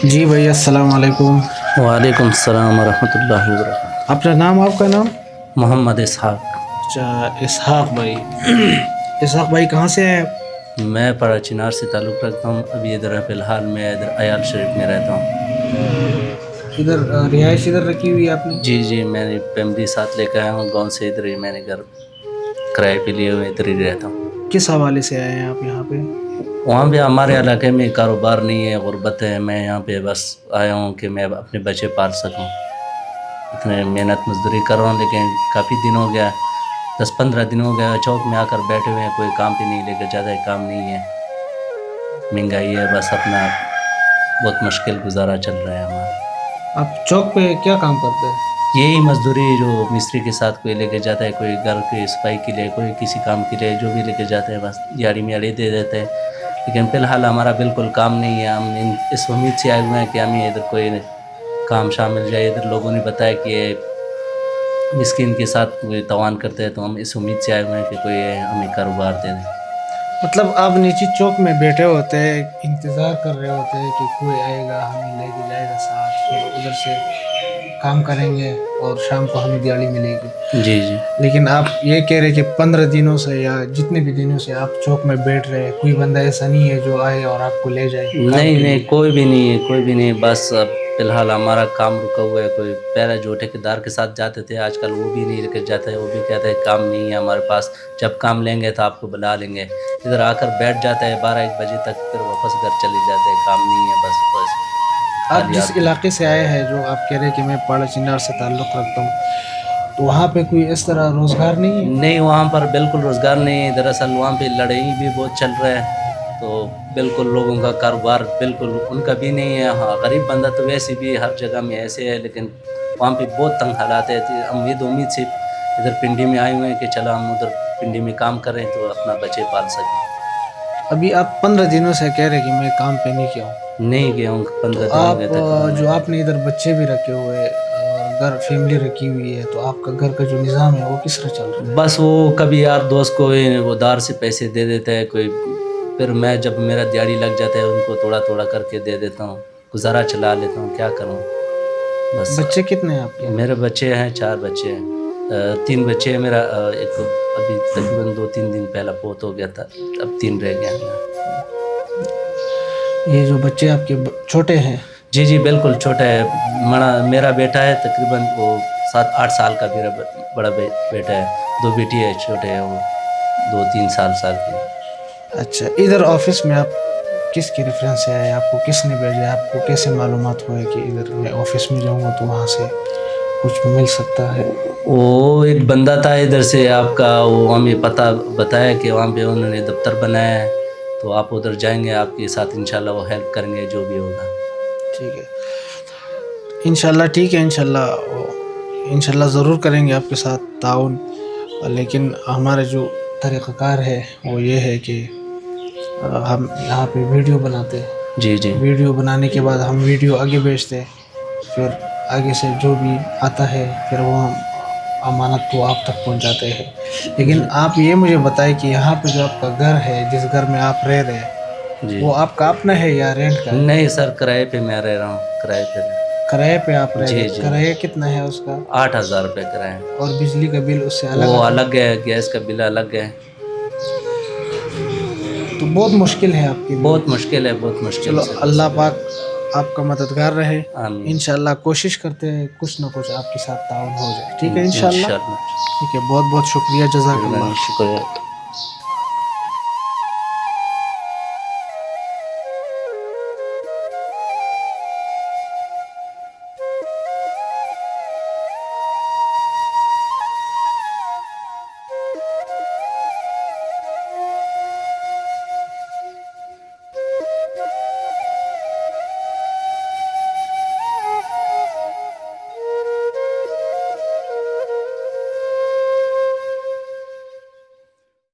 جی بھائی السلام علیکم. وعلیکم السلام ورحمۃ اللہ وبرکاتہ. اپنا نام آپ کا نام؟ محمد اسحاق. اچھا اسحاق بھائی. اسحاق بھائی کہاں سے ہیں آپ؟ میں پڑا چنار سے تعلق رکھتا ہوں. ابھی ادھر فی الحال میں ادھر عیال شریف میں رہتا ہوں. ادھر رہائش ادھر رکھی ہوئی ہے آپ نے؟ جی میں نے فیملی ساتھ لے کے آیا ہوں گاؤں سے. ادھر ہی میں نے گھر کرائے پہ لیے ہوئے ادھر ہی رہتا ہوں. کس حوالے سے آئے ہیں آپ یہاں پہ؟ وہاں پہ ہمارے علاقے میں کاروبار نہیں ہے, غربت ہے. میں یہاں پہ بس آیا ہوں کہ میں اپنے بچے پال سکوں. اتنے محنت مزدوری کر رہا ہوں لیکن کافی دن ہو گیا, 10-15 دن ہو گیا چوک میں آ کر بیٹھے ہوئے ہیں. کوئی کام پہ نہیں لے کے زیادہ کام نہیں ہے, مہنگائی ہے, بس اپنا بہت مشکل گزارا چل رہا ہے ہمارا. آپ چوک پہ کیا کام کرتے ہیں؟ یہی مزدوری جو مستری کے ساتھ کوئی لے کے جاتا ہے, کوئی گھر کی صفائی کے لیے, کوئی کسی کام کے لیے, جو بھی لے کے جاتے ہیں بس دیہڑی میاڑی دے دیتے ہیں. لیکن فی الحال ہمارا بالکل کام نہیں ہے. ہم اس امید سے آئے ہوئے ہیں کہ ہمیں ادھر کوئی کام شامل جائے. ادھر لوگوں نے بتایا کہ یہ مسکین کے ساتھ کوئی تعاون کرتے ہیں, تو ہم اس امید سے آئے ہوئے ہیں کہ کوئی ہمیں کاروبار دے دیں. مطلب آپ نیچے چوک میں بیٹھے ہوتے ہیں, انتظار کر رہے ہوتے ہیں کہ کوئی آئے گا ہمیں لے کے جائے گا ساتھ, پھر ادھر سے کام کریں گے اور شام کو ہمیں دیہڑی ملے گی. جی لیکن آپ یہ کہہ رہے کہ 15 دنوں سے یا جتنے بھی دنوں سے آپ چوک میں بیٹھ رہے ہیں, کوئی بندہ ایسا نہیں ہے جو آئے اور آپ کو لے جائے؟ نہیں کوئی بھی نہیں ہے, کوئی بھی نہیں. بس اب فی الحال ہمارا کام رکا ہوا ہے. کوئی پہلے جو ٹھیکیدار کے ساتھ جاتے تھے آج کل وہ بھی نہیں لے کے جاتے. وہ بھی کہتے ہیں کام نہیں ہے ہمارے پاس, جب کام لیں گے تو آپ کو بلا لیں گے. ادھر آ کر بیٹھ جاتا ہے 12-1 بجے تک, پھر واپس گھر چلے جاتے ہیں. کام نہیں ہے بس آپ جس علاقے سے آئے ہیں, جو آپ کہہ رہے کہ میں پاڑا چنار سے تعلق رکھتا ہوں, تو وہاں پہ کوئی اس طرح روزگار نہیں ہے؟ نہیں وہاں پر بالکل روزگار نہیں ہے. دراصل وہاں پہ لڑائی بھی بہت چل رہا ہے, تو بالکل لوگوں کا کاروبار بالکل ان کا بھی نہیں ہے. ہاں غریب بندہ تو ویسے بھی ہر جگہ میں ایسے ہے, لیکن وہاں پہ بہت تنگ حالات ہے. امید سے ادھر پنڈی میں آئے ہوئے ہیں کہ چلا ہم ادھر پنڈی میں کام کریں تو اپنا بچے پال سکیں. ابھی آپ 15 دنوں سے کہہ رہے کہ میں کام پہ نہیں کیا ہوں. نہیں گیا ہوں, 15 تو دن ہو آپ گئے تقریباً. جو آپ نے ادھر بچے بھی رکھے ہوئے اور گھر فیملی رکھی ہوئی ہے, تو آپ کا گھر کا جو نظام ہے وہ کس طرح چل رہا ہے؟ بس وہ کبھی یار دوست کو ادھار سے پیسے دے دیتا ہے کوئی, پھر میں جب میرا دیہڑی لگ جاتا ہے ان کو تھوڑا تھوڑا کر کے دے دیتا ہوں, گزارا چلا لیتا ہوں. کیا کروں بس. بچے کتنے ہیں آپ کے؟ میرے بچے ہیں 4 بچے ہیں. 3 بچے ہیں. میرا ایک ابھی تقریباً 2-3 دن پہلا فوت ہو گیا تھا, اب 3 رہ گئے ہیں. یہ جو بچے آپ کے چھوٹے ہیں؟ جی بالکل چھوٹا ہے. میرا بیٹا ہے تقریباً وہ 7-8 سال کا, میرا بڑا بیٹا ہے. 2 بیٹی ہے, چھوٹے ہیں وہ 2-3 سال کے. اچھا, ادھر آفس میں آپ کس کے ریفرنس سے آئے؟ آپ کو کس نے بھیجا؟ آپ کو کیسے معلومات ہوئے کہ ادھر میں آفس میں جاؤں گا تو وہاں سے کچھ مل سکتا ہے؟ وہ ایک بندہ تھا ادھر سے آپ کا, وہ ہمیں پتہ بتایا کہ وہاں پہ انہوں نے دفتر بنایا ہے, تو آپ ادھر جائیں گے, آپ کے ساتھ انشاءاللہ وہ ہیلپ کریں گے جو بھی ہوگا. ٹھیک ہے انشاءاللہ. ٹھیک ہے انشاءاللہ ضرور کریں گے آپ کے ساتھ تعاون. لیکن ہمارا جو طریقہ کار ہے وہ یہ ہے کہ ہم یہاں پہ ویڈیو بناتے ہیں. جی ویڈیو بنانے کے بعد ہم ویڈیو آگے بھیجتے ہیں, پھر آگے سے جو بھی آتا ہے پھر وہ ہم امانت کو آپ تک پہنچاتے ہیں. لیکن آپ یہ مجھے بتائیں کہ یہاں پہ جو آپ کا گھر ہے, جس گھر میں آپ رہ رہے ہیں, وہ آپ کا اپنا ہے یا رینٹ کا ہے؟ نہیں سر, کرائے پہ میں رہ رہا ہوں. کرائے پہ. کرائے پہ آپ رہ رہے ہیں؟ کرایہ کتنا ہے اس کا؟ 8,000 روپے کرایہ. اور بجلی کا بل اس سے الگ وہ آتا الگ ہے, گیس کا بل الگ ہے. تو بہت مشکل ہے آپ کے لیے. بہت مشکل ہے, بہت مشکل. چلو اللہ پاک آپ کا مددگار رہے. آمین. انشاءاللہ کوشش کرتے ہیں کچھ نہ کچھ آپ کے ساتھ تعاون ہو جائے. ٹھیک ہے انشاءاللہ. انشاءاللہ. ٹھیک ہے, بہت بہت شکریہ, جزاک اللہ. شکریہ.